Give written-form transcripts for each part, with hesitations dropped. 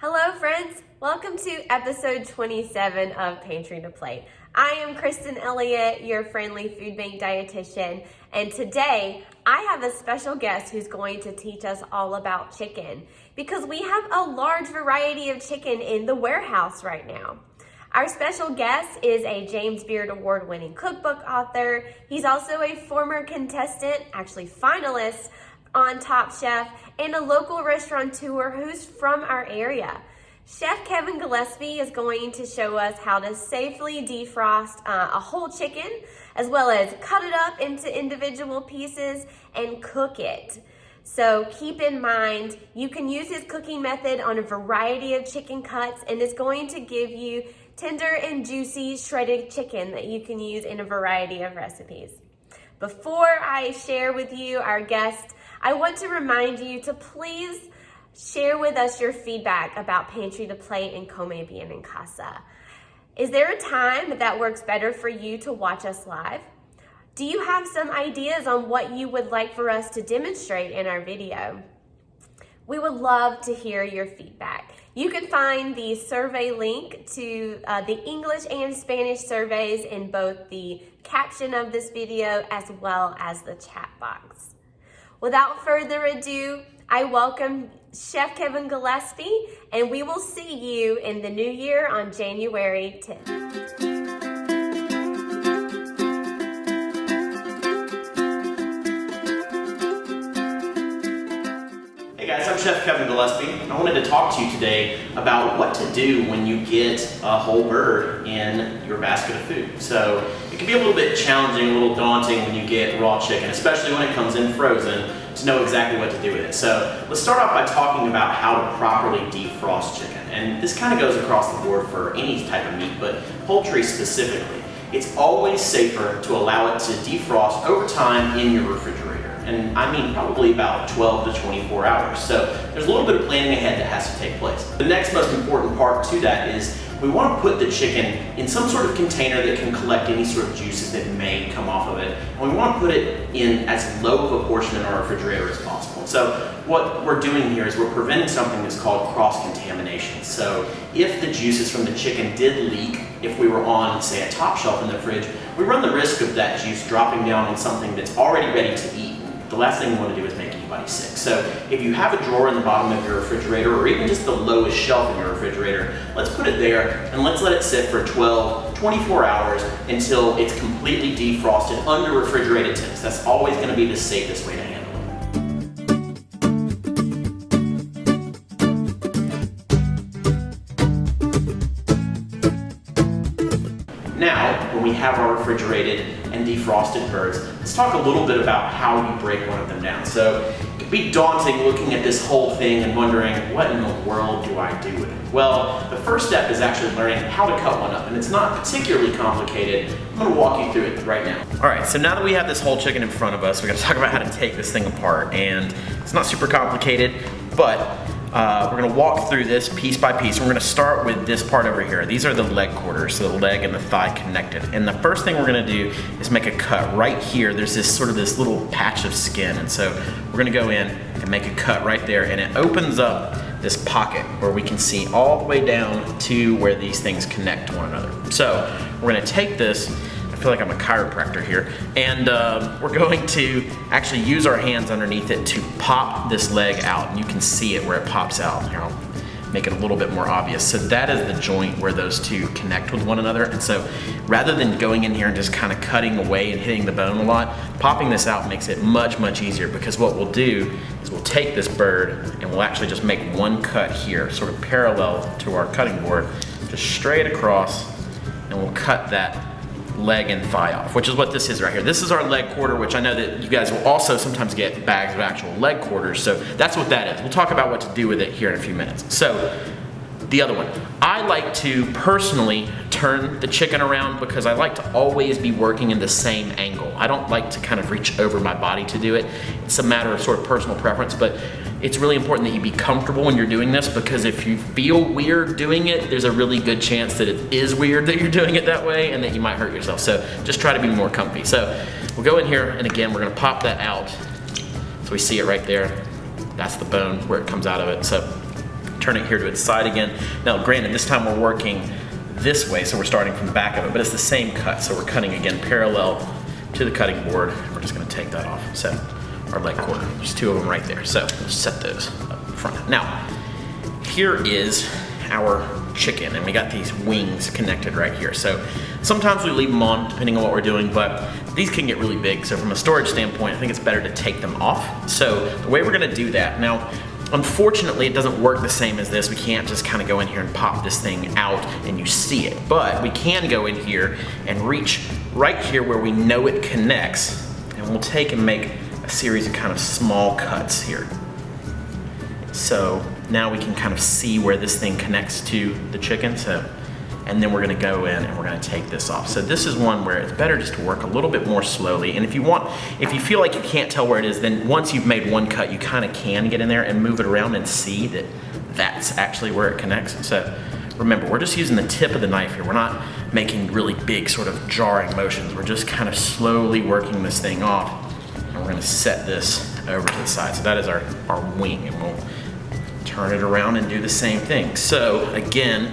Hello friends, welcome to episode 27 of Pantry to Plate. I am Kristen Elliott, your friendly food bank dietitian, and today I have a special guest who's going to teach us all about chicken because we have a large variety of chicken in the warehouse right now. Our special guest is a James Beard Award-winning cookbook author. He's also a former contestant, actually finalist, on Top Chef, and a local restaurateur who's from our area. Chef Kevin Gillespie is going to show us how to safely defrost a whole chicken, as well as cut it up into individual pieces and cook it. So keep in mind, you can use his cooking method on a variety of chicken cuts, and it's going to give you tender and juicy shredded chicken that you can use in a variety of recipes. Before I share with you our guest, I want to remind you to please share with us your feedback about Pantry to Plate and Come Bien en Casa. Is there a time that works better for you to watch us live? Do you have some ideas on what you would like for us to demonstrate in our video? We would love to hear your feedback. You can find the survey link to the English and Spanish surveys in both the caption of this video as well as the chat box. Without further ado, I welcome Chef Kevin Gillespie, and we will see you in the new year on January 10th. Hey guys, I'm Chef Kevin Gillespie. I wanted to talk to you today about what to do when you get a whole bird in your basket of food. So it can be a little bit challenging, a little daunting when you get raw chicken, especially when it comes in frozen, to know exactly what to do with it. So let's start off by talking about how to properly defrost chicken. And this kind of goes across the board for any type of meat, but poultry specifically. It's always safer to allow it to defrost over time in your refrigerator. And I mean probably about 12 to 24 hours. So there's a little bit of planning ahead that has to take place. The next most important part to that is we want to put the chicken in some sort of container that can collect any sort of juices that may come off of it. And we want to put it in as low of a portion in our refrigerator as possible. So what we're doing here is we're preventing something that's called cross-contamination. So if the juices from the chicken did leak, if we were on, say, a top shelf in the fridge, we run the risk of that juice dropping down on something that's already ready to eat. The last thing we want to do is make anybody sick. So if you have a drawer in the bottom of your refrigerator, or even just the lowest shelf in your refrigerator, let's put it there and let's let it sit for 12, 24 hours until it's completely defrosted under refrigerated temps. That's always going to be the safest way to handle it. Now, when we have our refrigerated and defrosted birds, let's talk a little bit about how you break one of them down. So it can be daunting looking at this whole thing and wondering, what in the world do I do with it? Well, the first step is actually learning how to cut one up, and it's not particularly complicated. I'm going to walk you through it right now. All right, so now that we have this whole chicken in front of us, we're going to talk about how to take this thing apart, and it's not super complicated, but we're going to walk through this piece by piece. We're going to start with this part over here. These are the leg quarters, so the leg and the thigh connected. And the first thing we're going to do is make a cut right here. There's this sort of this little patch of skin, and so we're going to go in and make a cut right there, and it opens up this pocket where we can see all the way down to where these things connect to one another. So we're going to take this. I feel like I'm a chiropractor here, and we're going to actually use our hands underneath it to pop this leg out, and you can see it where it pops out. Here, I'll make it a little bit more obvious. So that is the joint where those two connect with one another, and so rather than going in here and just kind of cutting away and hitting the bone a lot, popping this out makes it much, much easier, because what we'll do is we'll take this bird and we'll actually just make one cut here, sort of parallel to our cutting board, just straight across, and we'll cut that leg and thigh off, which is what this is right here. This is our leg quarter, which I know that you guys will also sometimes get bags of actual leg quarters, so that's what that is. We'll talk about what to do with it here in a few minutes. So the other one, I like to personally turn the chicken around because I like to always be working in the same angle. I don't like to kind of reach over my body to do it. It's a matter of sort of personal preference, but it's really important that you be comfortable when you're doing this, because if you feel weird doing it, there's a really good chance that it is weird that you're doing it that way and that you might hurt yourself. So just try to be more comfy. So we'll go in here, and again, we're gonna pop that out. So we see it right there. That's the bone where it comes out of it. So turn it here to its side again. Now granted, this time we're working this way, so we're starting from the back of it, but it's the same cut. So we're cutting again parallel to the cutting board, and we're just gonna take that off. Set our leg quarter. There's 2 of them right there. So we'll set those up front. Now, here is our chicken, and we got these wings connected right here. So sometimes we leave them on depending on what we're doing, but these can get really big. So from a storage standpoint, I think it's better to take them off. So the way we're gonna do that, now, unfortunately, it doesn't work the same as this. We can't just kind of go in here and pop this thing out and you see it. But we can go in here and reach right here where we know it connects, and we'll take and make a series of kind of small cuts here. So now we can kind of see where this thing connects to the chicken. So, and then we're gonna go in and we're gonna take this off. So this is one where it's better just to work a little bit more slowly. And if you feel like you can't tell where it is, then once you've made one cut, you kind of can get in there and move it around and see that that's actually where it connects. So remember, we're just using the tip of the knife here. We're not making really big sort of jarring motions. We're just kind of slowly working this thing off. And we're gonna set this over to the side. So that is our wing, and we'll turn it around and do the same thing. So again,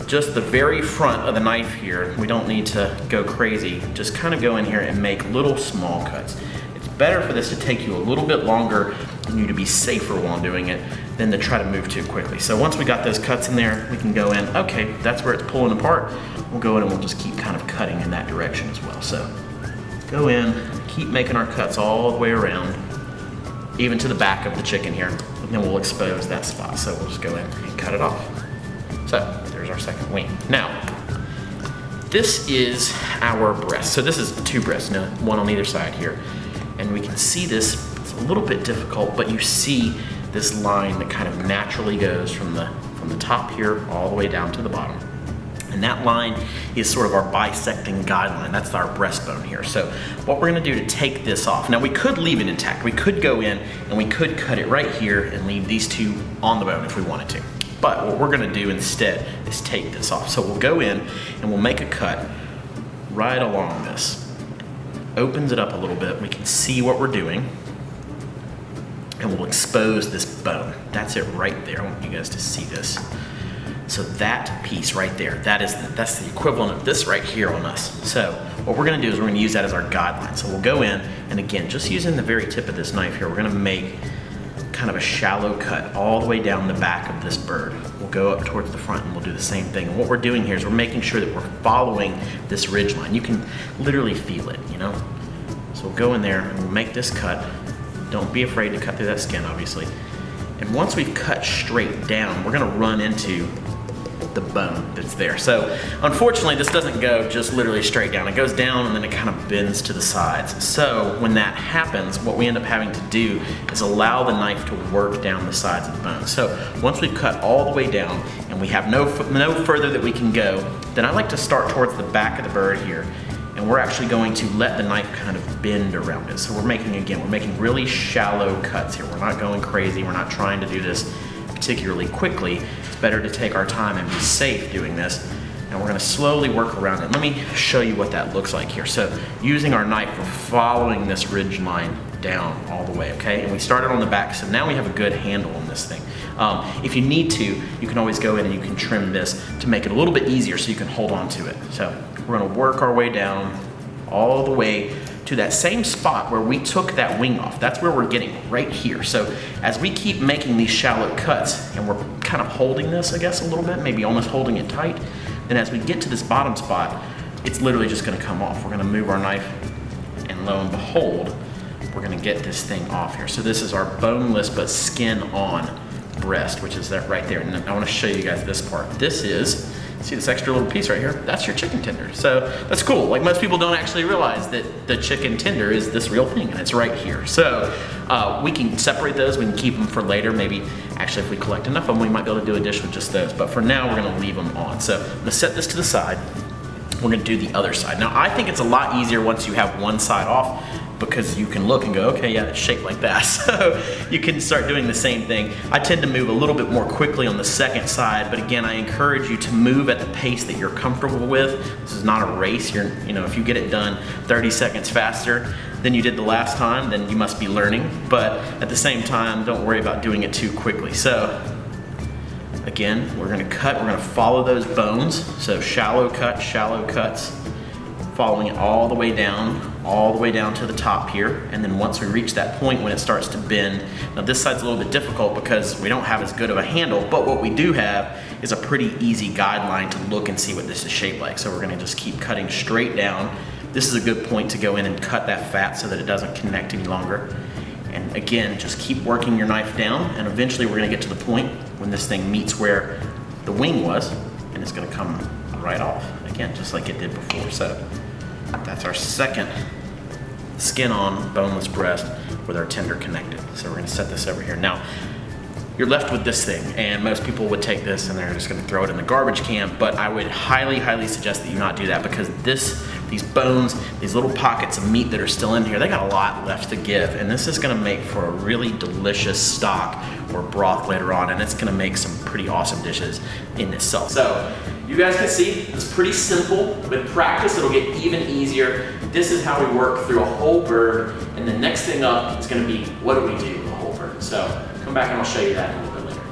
just the very front of the knife here, we don't need to go crazy. Just kind of go in here and make little small cuts. It's better for this to take you a little bit longer and you to be safer while doing it than to try to move too quickly. So once we got those cuts in there, we can go in, okay, that's where it's pulling apart. We'll go in and we'll just keep kind of cutting in that direction as well. So go in, keep making our cuts all the way around, even to the back of the chicken here. And then we'll expose that spot. So we'll just go in and cut it off. So there's our second wing. Now, this is our breast. So this is 2 breasts, one on either side here. And we can see this, it's a little bit difficult, but you see this line that kind of naturally goes from the top here all the way down to the bottom. And that line is sort of our bisecting guideline. That's our breastbone here. So what we're gonna do to take this off, now we could leave it intact. We could go in and we could cut it right here and leave these 2 on the bone if we wanted to. But what we're gonna do instead is take this off. So we'll go in and we'll make a cut right along this. Opens it up a little bit. We can see what we're doing. And we'll expose this bone. That's it right there. I want you guys to see this. So that piece right there, that's the equivalent of this right here on us. So what we're gonna do is we're gonna use that as our guideline. So we'll go in, and again, just using the very tip of this knife here, we're gonna make kind of a shallow cut all the way down the back of this bird. We'll go up towards the front and we'll do the same thing. And what we're doing here is we're making sure that we're following this ridge line. You can literally feel it, you know? So we'll go in there and we'll make this cut. Don't be afraid to cut through that skin, obviously. And once we've cut straight down, we're gonna run into the bone that's there. So unfortunately, this doesn't go just literally straight down. It goes down and then it kind of bends to the sides. So when that happens, what we end up having to do is allow the knife to work down the sides of the bone. So once we've cut all the way down and we have no further that we can go, then I like to start towards the back of the bird here. And we're actually going to let the knife kind of bend around it. So we're making really shallow cuts here. We're not going crazy. We're not trying to do this particularly quickly. It's better to take our time and be safe doing this. And we're gonna slowly work around it. Let me show you what that looks like here. So using our knife, we're following this ridge line down all the way, okay? And we started on the back, so now we have a good handle on this thing. If you need to, you can always go in and you can trim this to make it a little bit easier so you can hold on to it. So we're gonna work our way down all the way to that same spot where we took that wing off. That's where we're getting, right here. So as we keep making these shallow cuts and we're kind of holding this, I guess, a little bit, maybe almost holding it tight, then as we get to this bottom spot, it's literally just gonna come off. We're gonna move our knife and lo and behold, we're gonna get this thing off here. So this is our boneless but skin on breast, which is that right there. And I wanna show you guys this part. This is, see this extra little piece right here? That's your chicken tender. So that's cool. Like most people don't actually realize that the chicken tender is this real thing and it's right here. So we can separate those, we can keep them for later. Maybe actually if we collect enough of them, we might be able to do a dish with just those. But for now, we're gonna leave them on. So I'm gonna set this to the side. We're gonna do the other side. Now I think it's a lot easier once you have one side off because you can look and go, okay, yeah, it's shaped like that. So you can start doing the same thing. I tend to move a little bit more quickly on the second side, but again, I encourage you to move at the pace that you're comfortable with. This is not a race. If you get it done 30 seconds faster than you did the last time, then you must be learning. But at the same time, don't worry about doing it too quickly. So Again, we're gonna follow those bones. So shallow cuts, following it all the way down to the top here. And then once we reach that point when it starts to bend, now this side's a little bit difficult because we don't have as good of a handle, but what we do have is a pretty easy guideline to look and see what this is shaped like. So we're gonna just keep cutting straight down. This is a good point to go in and cut that fat so that it doesn't connect any longer. And again, just keep working your knife down, and eventually we're gonna get to the point when this thing meets where the wing was, and it's gonna come right off. Again, just like it did before. So that's our second skin on boneless breast with our tender connected. So we're gonna set this over here. Now, you're left with this thing, and most people would take this and they're just gonna throw it in the garbage can, but I would highly, highly suggest that you not do that, because these bones, these little pockets of meat that are still in here, they got a lot left to give, and this is gonna make for a really delicious stock or broth later on, and it's gonna make some pretty awesome dishes in itself. So, you guys can see, it's pretty simple. With practice, it'll get even easier. This is how we work through a whole bird, and the next thing up is gonna be, what do we do with a whole bird? So, come back and I'll show you that in a little bit later.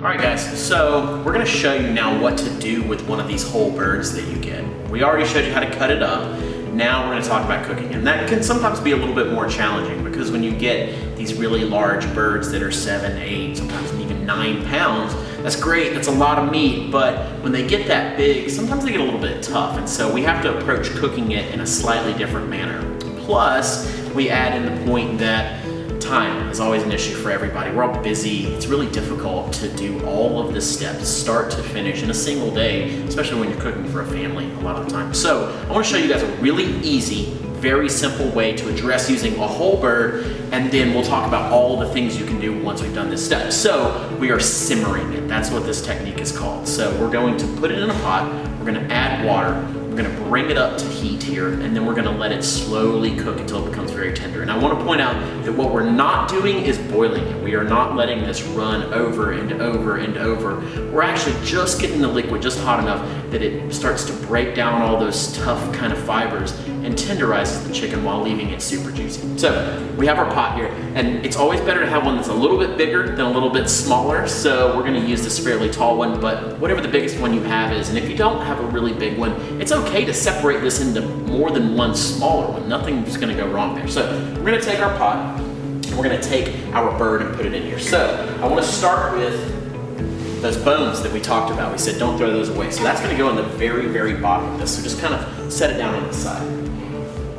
Alright guys, so we're going to show you now what to do with one of these whole birds that you get. We already showed you how to cut it up. Now we're going to talk about cooking, and that can sometimes be a little bit more challenging, because when you get these really large birds that are 7, 8, sometimes even 9 pounds, that's great, that's a lot of meat, but when they get that big, sometimes they get a little bit tough, and so we have to approach cooking it in a slightly different manner. Plus, we add in the point that time is always an issue for everybody. We're all busy. It's really difficult to do all of the steps, start to finish, in a single day, especially when you're cooking for a family a lot of the time. So I want to show you guys a really easy, very simple way to address using a whole bird, and then we'll talk about all the things you can do once we've done this step. So we are simmering it. That's what this technique is called. So we're going to put it in a pot. We're going to add water. We're going to bring it up to heat here, and then we're going to let it slowly cook until it becomes very tender. And I want to point out that what we're not doing is boiling it. We are not letting this run over and over and over. We're actually just getting the liquid just hot enough that it starts to break down all those tough kind of fibers and tenderizes the chicken while leaving it super juicy. So we have our pot here, and it's always better to have one that's a little bit bigger than a little bit smaller. So we're going to use this fairly tall one, but whatever the biggest one you have is, and if you don't have a really big one, it's okay to separate this into more than one smaller one. Nothing's going to go wrong there. So we're going to take our pot, and we're going to take our bird and put it in here. So I want to start with those bones that we talked about. We said don't throw those away. So that's going to go in the very, very bottom of this. So just kind of set it down on the side.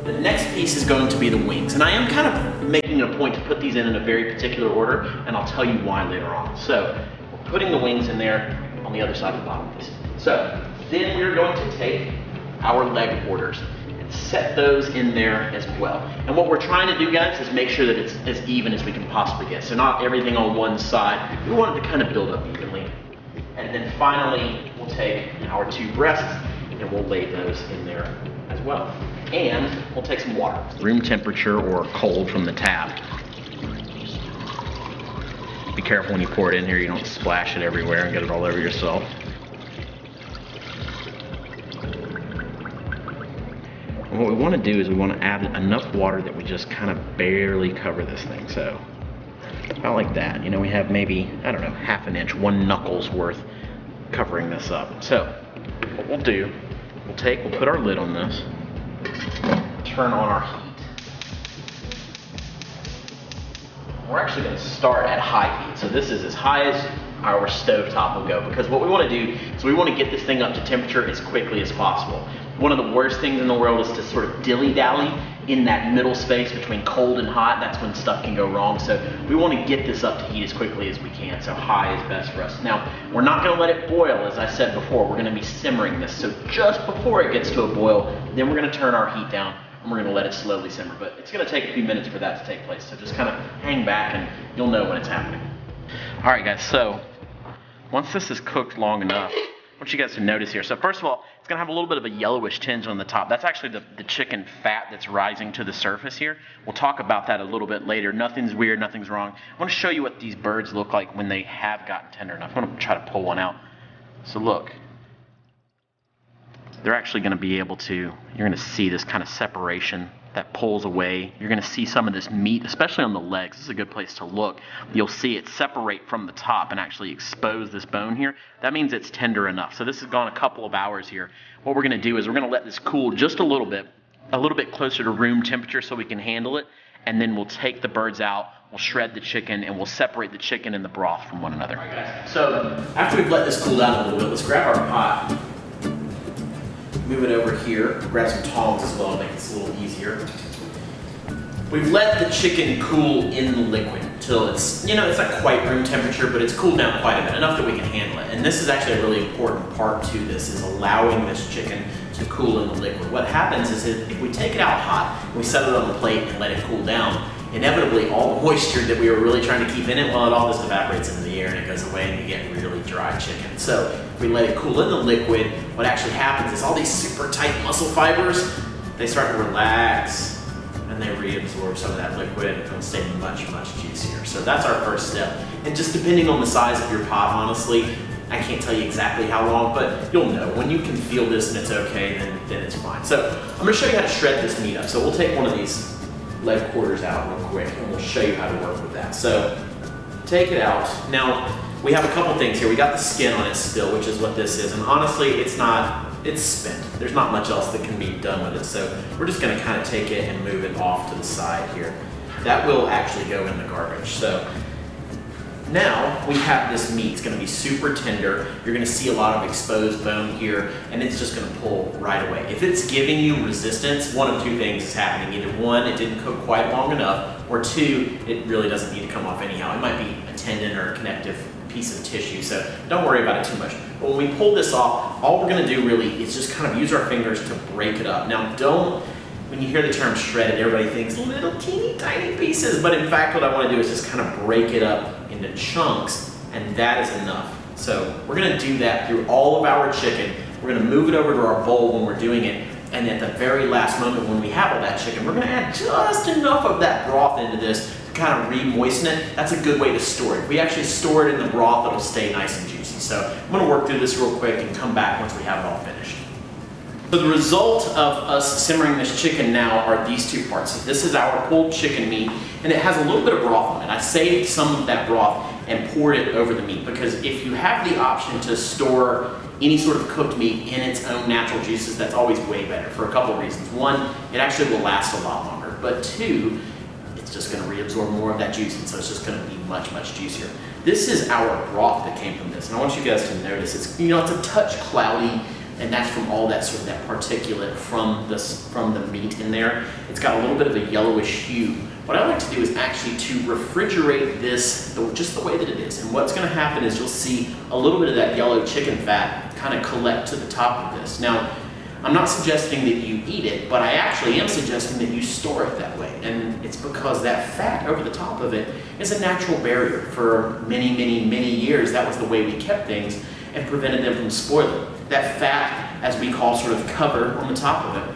The next piece is going to be the wings. And I am kind of making it a point to put these in a very particular order, and I'll tell you why later on. So we're putting the wings in there on the other side of the bottom of this. So then we're going to take our leg quarters and set those in there as well. And what we're trying to do, guys, is make sure that it's as even as we can possibly get. So not everything on one side. We want it to kind of build up evenly. And then finally, we'll take our 2 breasts and we'll lay those in there as well. And we'll take some water. Room temperature or cold from the tap. Be careful when you pour it in here, you don't splash it everywhere and get it all over yourself. And what we want to do is we want to add enough water that we just kind of barely cover this thing. So about like that. You know, we have maybe, I don't know, half an inch, 1 knuckle's worth covering this up. So what we'll do, we'll put our lid on this, turn on our heat. We're actually going to start at high heat. So this is as high as our stovetop will go, because what we want to do is we want to get this thing up to temperature as quickly as possible. One of the worst things in the world is to sort of dilly-dally in that middle space between cold and hot. That's when stuff can go wrong. So we want to get this up to heat as quickly as we can. So high is best for us. Now, we're not going to let it boil, as I said before. We're going to be simmering this. So just before it gets to a boil, then we're going to turn our heat down and we're going to let it slowly simmer. But it's going to take a few minutes for that to take place. So just kind of hang back and you'll know when it's happening. All right, guys. So once this is cooked long enough, I want you guys to notice here. So first of all, it's going to have a little bit of a yellowish tinge on the top. That's actually the chicken fat that's rising to the surface here. We'll talk about that a little bit later. Nothing's weird, nothing's wrong. I want to show you what these birds look like when they have gotten tender enough. I want to try to pull one out. So look. they're actually going to be able to, you're going to see this kind of separation that pulls away. You're going to see some of this meat, especially on the legs. This is a good place to look. You'll see it separate from the top and actually expose this bone here. That means it's tender enough. So this has gone a couple of hours here. What we're going to do is we're going to let this cool just a little bit closer to room temperature so we can handle it. And then we'll take the birds out, we'll shred the chicken, and we'll separate the chicken and the broth from one another. So after we've let this cool down a little bit, let's grab our pot, move it over here, grab some tongs as well to make this a little easier. We've let the chicken cool in the liquid till it's, it's not quite room temperature, but it's cooled down quite a bit, enough that we can handle it. And this is actually a really important part to this, is allowing this chicken to cool in the liquid. What happens is if we take it out hot, and we set it on the plate and let it cool down, inevitably all the moisture that we were really trying to keep in it, well, it all just evaporates into the air and it goes away and you get really dry chicken. So if we let it cool in the liquid, what actually happens is all these super tight muscle fibers, they start to relax and they reabsorb some of that liquid and it'll stay much, much juicier. So that's our first step. And just depending on the size of your pot, honestly, I can't tell you exactly how long, but you'll know. When you can feel this and it's okay, then it's fine. So I'm gonna show you how to shred this meat up. So we'll take one of these leg quarters out real quick and we'll show you how to work with that. So take it out. Now we have a couple things here. We got the skin on it still, which is what this is. And honestly, it's spent. There's not much else that can be done with it. So we're just gonna kind of take it and move it off to the side here. That will actually go in the garbage. So now we have this meat. It's going to be super tender. You're going to see a lot of exposed bone here, and it's just going to pull right away. If it's giving you resistance, one of two things is happening. Either one, it didn't cook quite long enough, or two, it really doesn't need to come off anyhow. It might be a tendon or a connective piece of tissue, so don't worry about it too much. But when we pull this off, all we're going to do really is just kind of use our fingers to break it up. Now when you hear the term shredded, everybody thinks little teeny tiny pieces, but in fact what I want to do is just kind of break it up into chunks, and that is enough. So we're going to do that through all of our chicken. We're going to move it over to our bowl when we're doing it, and at the very last moment when we have all that chicken, we're going to add just enough of that broth into this to kind of re-moisten it. That's a good way to store it. If we actually store it in the broth, it'll stay nice and juicy. So I'm going to work through this real quick and come back once we have it all finished. So the result of us simmering this chicken now are these two parts. This is our pulled chicken meat, and it has a little bit of broth on it. I saved some of that broth and poured it over the meat, because if you have the option to store any sort of cooked meat in its own natural juices, that's always way better for a couple of reasons. One, it actually will last a lot longer, but two, it's just going to reabsorb more of that juice, and so it's just going to be much, much juicier. This is our broth that came from this, and I want you guys to notice it's a touch cloudy. And that's from all that sort of that particulate from the meat in there. It's got a little bit of a yellowish hue. What I like to do is actually to refrigerate this just the way that it is. And what's going to happen is you'll see a little bit of that yellow chicken fat kind of collect to the top of this. Now, I'm not suggesting that you eat it, but I actually am suggesting that you store it that way. And it's because that fat over the top of it is a natural barrier. For many, many, many years, that was the way we kept things and prevented them from spoiling. That fat, as we call sort of cover on the top of it,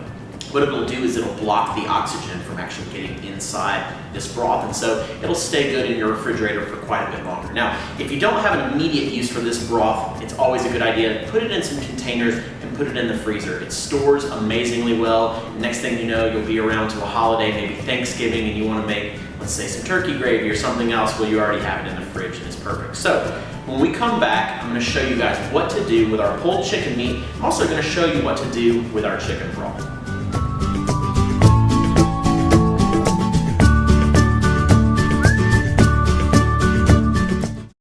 what it'll do is it'll block the oxygen from actually getting inside this broth, and so it'll stay good in your refrigerator for quite a bit longer. Now, if you don't have an immediate use for this broth, it's always a good idea to put it in some containers and put it in the freezer. It stores amazingly well. Next thing you know, you'll be around to a holiday, maybe Thanksgiving, and you want to make, let's say, some turkey gravy or something else. Well, you already have it in the fridge and it's perfect. So when we come back, I'm going to show you guys what to do with our pulled chicken meat. I'm also going to show you what to do with our chicken broth.